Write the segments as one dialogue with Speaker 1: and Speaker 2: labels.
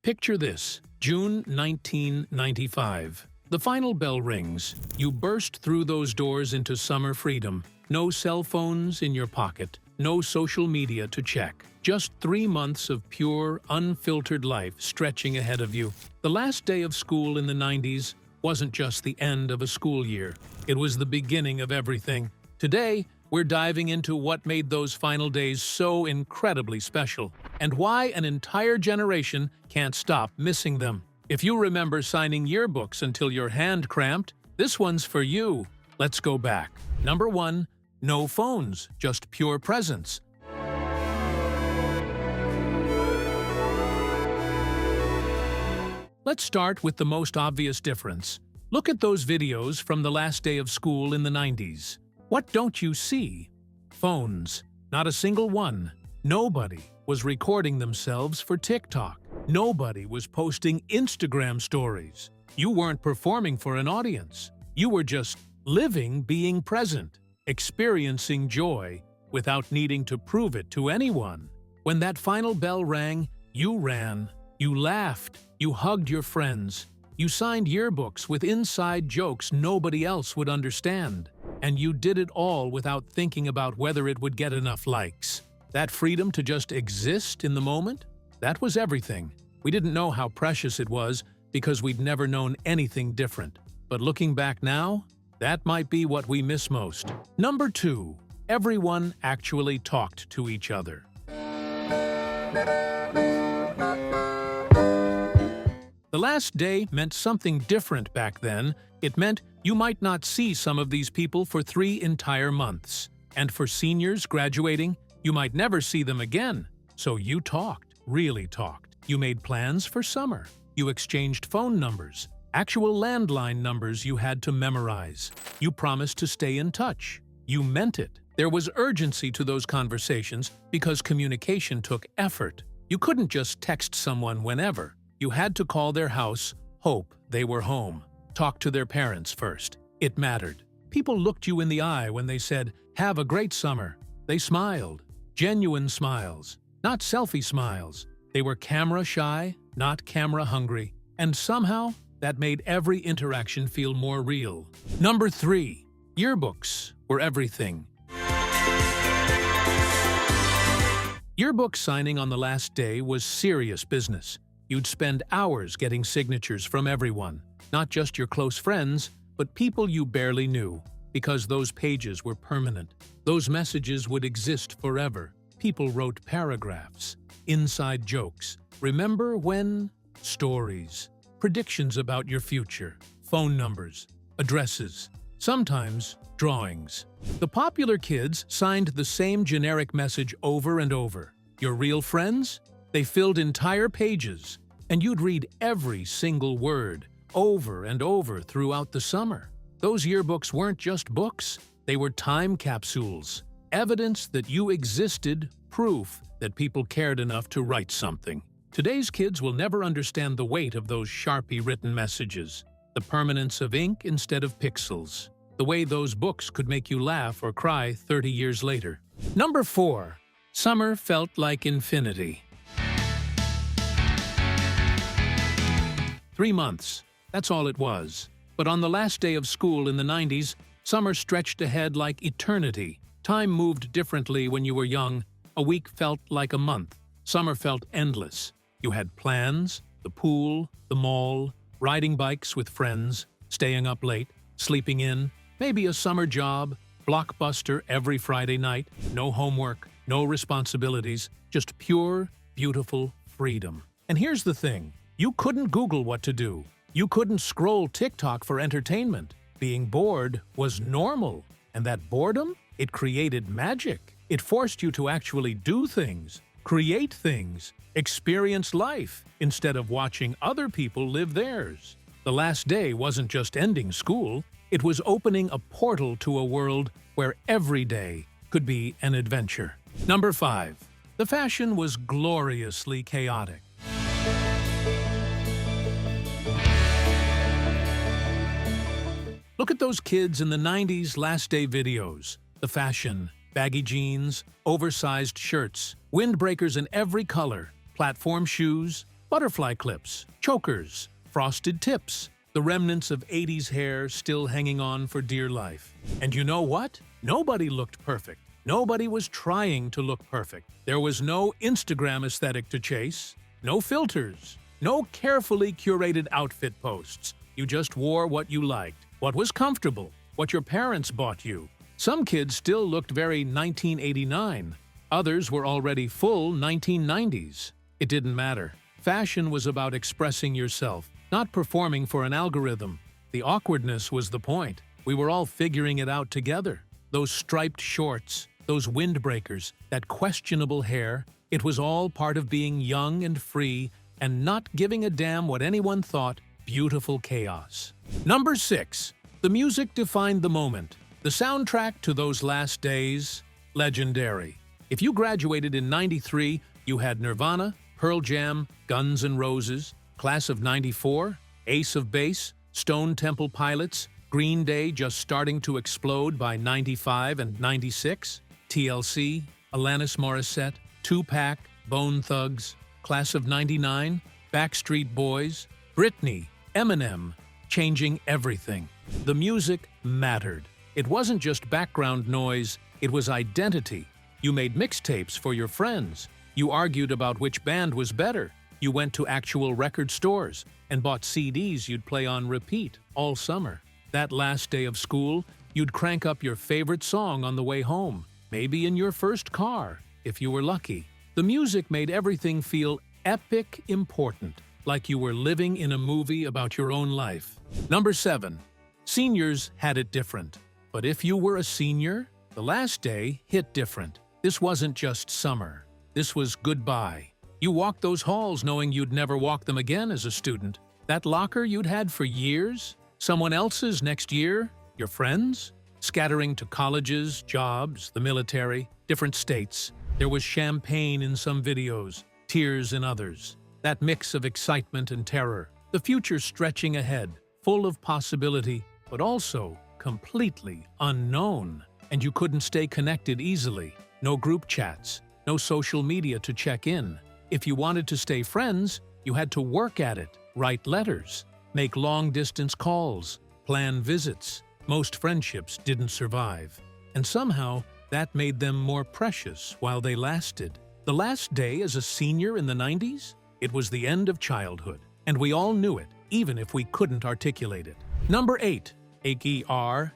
Speaker 1: Picture this, June 1995. The final bell rings. You burst through those doors into summer freedom. No cell phones in your pocket. No social media to check. Just 3 months of pure, unfiltered life stretching ahead of you. The last day of school in the 90s wasn't just the end of a school year. It was the beginning of everything. Today, we're diving into what made those final days so incredibly special, and why an entire generation can't stop missing them. If you remember signing yearbooks until your hand cramped, this one's for you. Let's go back. Number 1. No phones, just pure presence. Let's start with the most obvious difference. Look at those videos from the last day of school in the 90s. What don't you see? Phones. Not a single one. Nobody was recording themselves for TikTok. Nobody was posting Instagram stories. You weren't performing for an audience. You were just living, being present, experiencing joy without needing to prove it to anyone. When that final bell rang, you ran. You laughed. You hugged your friends. You signed yearbooks with inside jokes nobody else would understand. And you did it all without thinking about whether it would get enough likes. That freedom to just exist in the moment, that was everything. We didn't know how precious it was because we'd never known anything different. But looking back now, that might be what we miss most. Number 2. Everyone actually talked to each other. The last day meant something different back then. It meant you might not see some of these people for 3 entire months. And for seniors graduating, you might never see them again. So you talked, really talked. You made plans for summer. You exchanged phone numbers, actual landline numbers you had to memorize. You promised to stay in touch. You meant it. There was urgency to those conversations because communication took effort. You couldn't just text someone whenever. You had to call their house, hope they were home. Talk to their parents first. It mattered. People looked you in the eye when they said, "Have a great summer." They smiled. Genuine smiles. Not selfie smiles. They were camera shy, not camera hungry. And somehow, that made every interaction feel more real. Number 3. Yearbooks were everything. Yearbook signing on the last day was serious business. You'd spend hours getting signatures from everyone, not just your close friends, but people you barely knew, because those pages were permanent. Those messages would exist forever. People wrote paragraphs, inside jokes, remember when, stories, predictions about your future, phone numbers, addresses, sometimes drawings. The popular kids signed the same generic message over and over. Your real friends? They filled entire pages, and you'd read every single word over and over throughout the summer. Those yearbooks weren't just books, they were time capsules, evidence that you existed, proof that people cared enough to write something. Today's kids will never understand the weight of those Sharpie-written messages, the permanence of ink instead of pixels, the way those books could make you laugh or cry 30 years later. Number 4. Summer felt like infinity. 3 months. That's all it was. But on the last day of school in the 90s, summer stretched ahead like eternity. Time moved differently when you were young. A week felt like a month. Summer felt endless. You had plans, the pool, the mall, riding bikes with friends, staying up late, sleeping in, maybe a summer job, Blockbuster every Friday night, no homework, no responsibilities, just pure, beautiful freedom. And here's the thing, you couldn't Google what to do. You couldn't scroll TikTok for entertainment. Being bored was normal. And that boredom, it created magic. It forced you to actually do things, create things, experience life, instead of watching other people live theirs. The last day wasn't just ending school, it was opening a portal to a world where every day could be an adventure. Number 5. The fashion was gloriously chaotic. Look at those kids in the 90s last day videos. The fashion, baggy jeans, oversized shirts, windbreakers in every color, platform shoes, Butterfly clips, chokers, frosted tips, the remnants of 80s hair still hanging on for dear life. And you know what? Nobody looked perfect. Nobody was trying to look perfect. There was no Instagram aesthetic to chase, no filters, no carefully curated outfit posts. You just wore what you liked, what was comfortable, what your parents bought you. Some kids still looked very 1989. Others were already full 1990s. It didn't matter. Fashion was about expressing yourself, not performing for an algorithm. The awkwardness was the point. We were all figuring it out together. Those striped shorts, those windbreakers, that questionable hair, it was all part of being young and free and not giving a damn what anyone thought. Beautiful chaos. Number 6. The music defined the moment. The soundtrack to those last days, legendary. If you graduated in '93, you had Nirvana, Pearl Jam, Guns N' Roses, Class of '94, Ace of Base, Stone Temple Pilots, Green Day just starting to explode by '95 and '96, TLC, Alanis Morissette, Tupac, Bone Thugs, Class of '99, Backstreet Boys, Britney, Eminem, changing everything. The music mattered. It wasn't just background noise, it was identity. You made mixtapes for your friends. You argued about which band was better. You went to actual record stores and bought CDs you'd play on repeat all summer. That last day of school, you'd crank up your favorite song on the way home, maybe in your first car, if you were lucky. The music made everything feel epic important, like you were living in a movie about your own life. Number 7. Seniors had it different. But if you were a senior, the last day hit different. This wasn't just summer. This was goodbye. You walked those halls knowing you'd never walk them again as a student. That locker you'd had for years, someone else's next year, your friends, scattering to colleges, jobs, the military, different states. There was champagne in some videos, tears in others. That mix of excitement and terror. The future stretching ahead, full of possibility, but also completely unknown. And you couldn't stay connected easily. No group chats, no social media to check in. If you wanted to stay friends, you had to work at it, write letters, make long-distance calls, plan visits. Most friendships didn't survive. And somehow, that made them more precious while they lasted. The last day as a senior in the 90s? It was the end of childhood. And we all knew it, even if we couldn't articulate it. Number 8. ARACE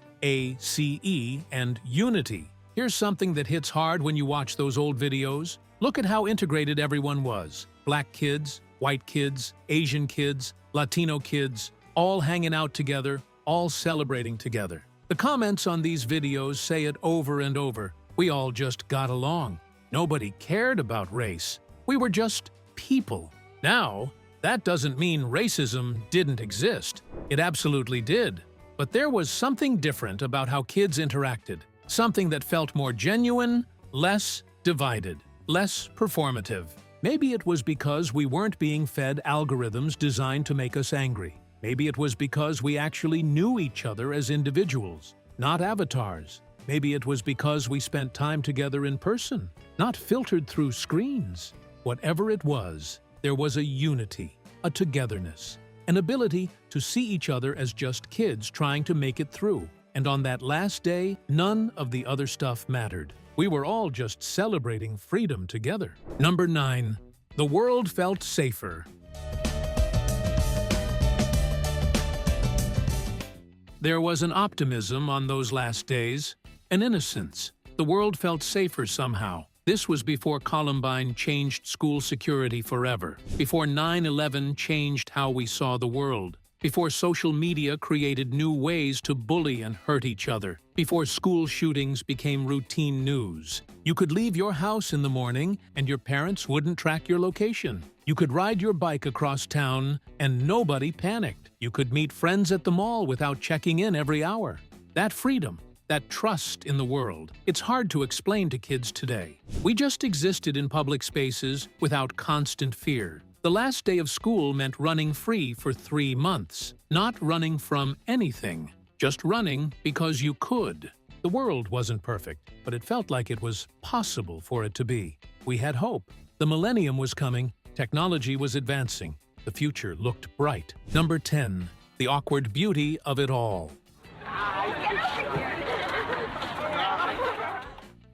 Speaker 1: and unity. Here's something that hits hard when you watch those old videos. Look at how integrated everyone was. Black kids, white kids, Asian kids, Latino kids, all hanging out together, all celebrating together. The comments on these videos say it over and over. We all just got along. Nobody cared about race. We were just people. Now, that doesn't mean racism didn't exist. It absolutely did. But there was something different about how kids interacted. Something that felt more genuine, less divided, less performative. Maybe it was because we weren't being fed algorithms designed to make us angry. Maybe it was because we actually knew each other as individuals, not avatars. Maybe it was because we spent time together in person, not filtered through screens. Whatever it was, there was a unity, a togetherness, an ability to see each other as just kids trying to make it through. And on that last day, none of the other stuff mattered. We were all just celebrating freedom together. Number 9. The world felt safer. There was an optimism on those last days, an innocence. The world felt safer somehow. This was before Columbine changed school security forever, before 9/11 changed how we saw the world, before social media created new ways to bully and hurt each other, before school shootings became routine news. You could leave your house in the morning and your parents wouldn't track your location. You could ride your bike across town and nobody panicked. You could meet friends at the mall without checking in every hour. That freedom, that trust in the world, it's hard to explain to kids today. We just existed in public spaces without constant fear. The last day of school meant running free for 3 months, not running from anything, just running because you could. The world wasn't perfect, but it felt like it was possible for it to be. We had hope. The millennium was coming, Technology was advancing. The future looked bright. Number 10. The awkward beauty of it all.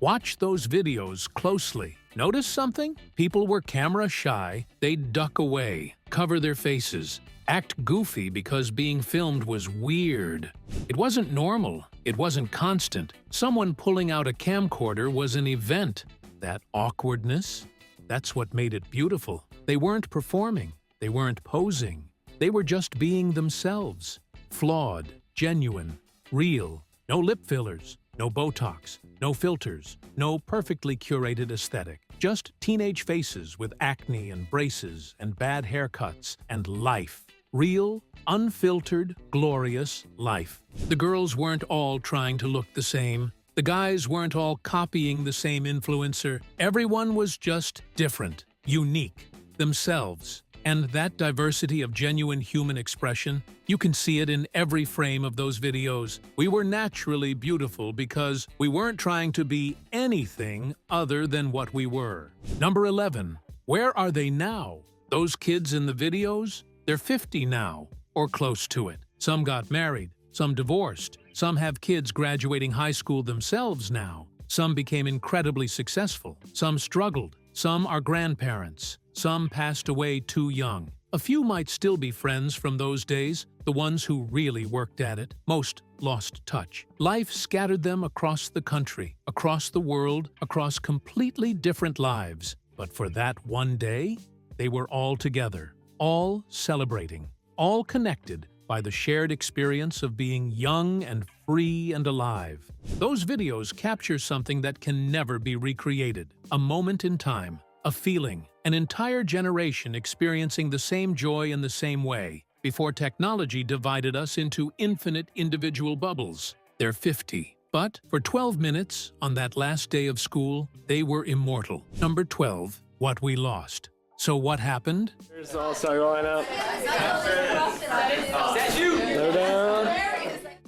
Speaker 1: Watch those videos closely. Notice something? People were camera shy. They'd duck away, cover their faces, act goofy because being filmed was weird. It wasn't normal. It wasn't constant. Someone pulling out a camcorder was an event. That awkwardness, that's what made it beautiful. They weren't performing. They weren't posing. They were just being themselves. Flawed, genuine, real. No lip fillers, no Botox, no filters, no perfectly curated aesthetic. Just teenage faces with acne and braces and bad haircuts and life. Real, unfiltered, glorious life. The girls weren't all trying to look the same. The guys weren't all copying the same influencer. Everyone was just different, unique, themselves. And that diversity of genuine human expression, you can see it in every frame of those videos. We were naturally beautiful because we weren't trying to be anything other than what we were. Number 11. Where are they now? Those kids in the videos? They're 50 now, or close to it. Some got married, some divorced, some have kids graduating high school themselves now. Some became incredibly successful, some struggled, some are grandparents, some passed away too young. A few might still be friends from those days, the ones who really worked at it. Most lost touch. Life scattered them across the country, across the world, across completely different lives. But for that one day, they were all together, all celebrating, all connected by the shared experience of being young and free and alive. Those videos capture something that can never be recreated. A moment in time, a feeling, an entire generation experiencing the same joy in the same way, before technology divided us into infinite individual bubbles. They're 50. But for 12 minutes, on that last day of school, they were immortal. Number 12. What we lost. So what happened?
Speaker 2: There's also going up. Slow down.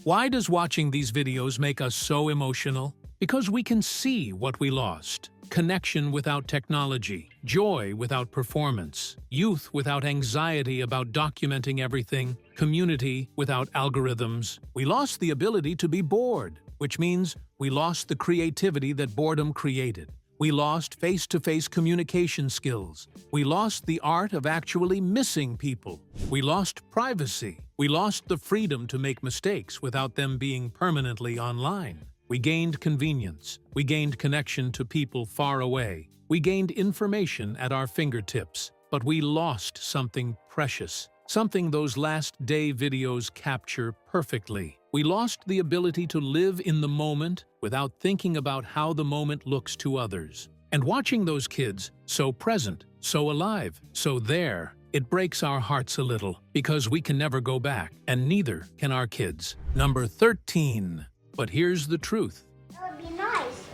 Speaker 1: Why does watching these videos make us so emotional? Because we can see what we lost. Connection without technology, joy without performance, youth without anxiety about documenting everything, community without algorithms. We lost the ability to be bored, which means we lost the creativity that boredom created. We lost face-to-face communication skills. We lost the art of actually missing people. We lost privacy. We lost the freedom to make mistakes without them being permanently online. We gained convenience. We gained connection to people far away. We gained information at our fingertips. But we lost something precious, something those last day videos capture perfectly. We lost the ability to live in the moment without thinking about how the moment looks to others. And watching those kids, so present, so alive, so there, it breaks our hearts a little because we can never go back, and neither can our kids. Number 13. But here's the truth.
Speaker 3: That would be nice.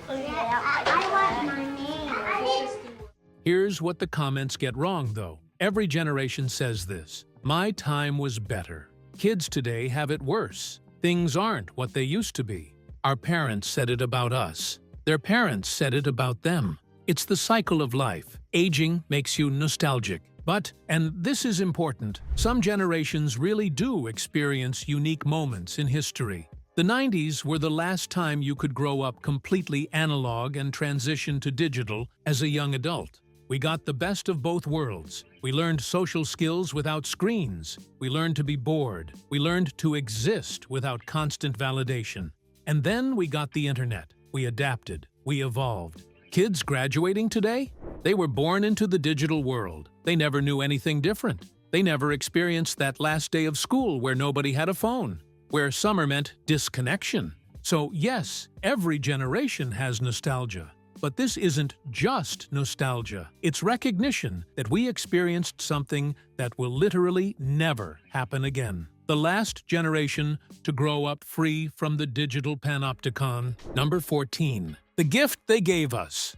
Speaker 3: I want my name.
Speaker 1: Here's what the comments get wrong, though. Every generation says this. My time was better. Kids today have it worse. Things aren't what they used to be. Our parents said it about us. Their parents said it about them. It's the cycle of life. Aging makes you nostalgic. But, and this is important, some generations really do experience unique moments in history. The 90s were the last time you could grow up completely analog and transition to digital as a young adult. We got the best of both worlds. We learned social skills without screens. We learned to be bored. We learned to exist without constant validation. And then we got the internet. We adapted. We evolved. Kids graduating today? They were born into the digital world. They never knew anything different. They never experienced that last day of school where nobody had a phone, where summer meant disconnection. So yes, every generation has nostalgia. But this isn't just nostalgia. It's recognition that we experienced something that will literally never happen again. The last generation to grow up free from the digital panopticon. Number 14. The gift they gave us.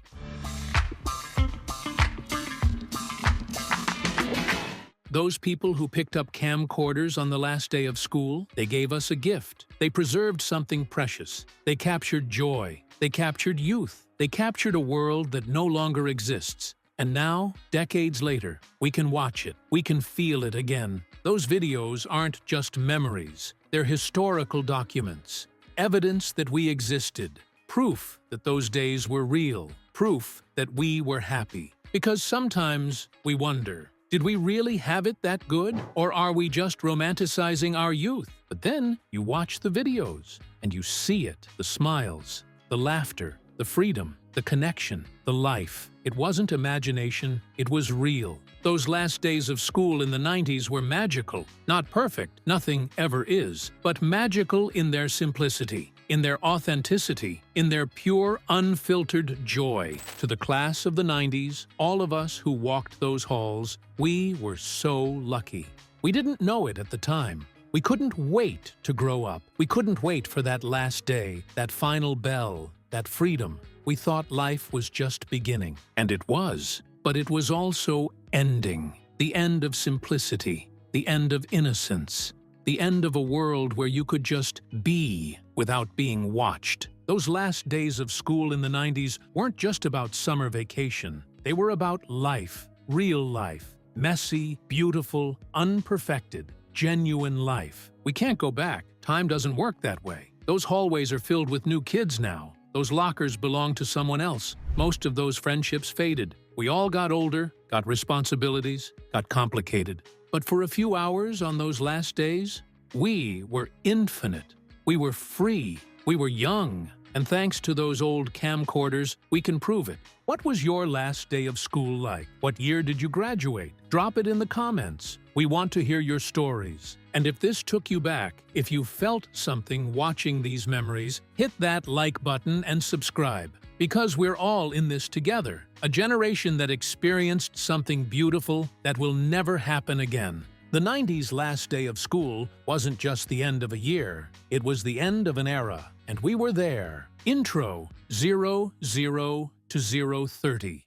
Speaker 1: Those people who picked up camcorders on the last day of school, they gave us a gift. They preserved something precious. They captured joy. They captured youth. They captured a world that no longer exists. And now, decades later, we can watch it. We can feel it again. Those videos aren't just memories. They're historical documents. Evidence that we existed. Proof that those days were real. Proof that we were happy. Because sometimes we wonder, did we really have it that good? Or are we just romanticizing our youth? But then you watch the videos and you see it. The smiles, the laughter, the freedom, the connection, the life. It wasn't imagination, it was real. Those last days of school in the 90s were magical. Not perfect, nothing ever is, but magical in their simplicity, in their authenticity, in their pure, unfiltered joy. To the class of the 90s, all of us who walked those halls, we were so lucky. We didn't know it at the time. We couldn't wait to grow up. We couldn't wait for that last day, that final bell, that freedom. We thought life was just beginning. And it was. But it was also ending. The end of simplicity. The end of innocence. The end of a world where you could just be without being watched. Those last days of school in the 90s weren't just about summer vacation. They were about life. Real life. Messy, beautiful, unperfected, genuine life. We can't go back. Time doesn't work that way. Those hallways are filled with new kids now. Those lockers belong to someone else. Most of those friendships faded. We all got older, got responsibilities, got complicated. But for a few hours on those last days, we were infinite. We were free. We were young. And thanks to those old camcorders, we can prove it. What was your last day of school like? What year did you graduate? Drop it in the comments. We want to hear your stories. And if this took you back, if you felt something watching these memories, hit that like button and subscribe. Because we're all in this together. A generation that experienced something beautiful that will never happen again. The 90s last day of school wasn't just the end of a year. It was the end of an era. And we were there. Intro 00 to 030.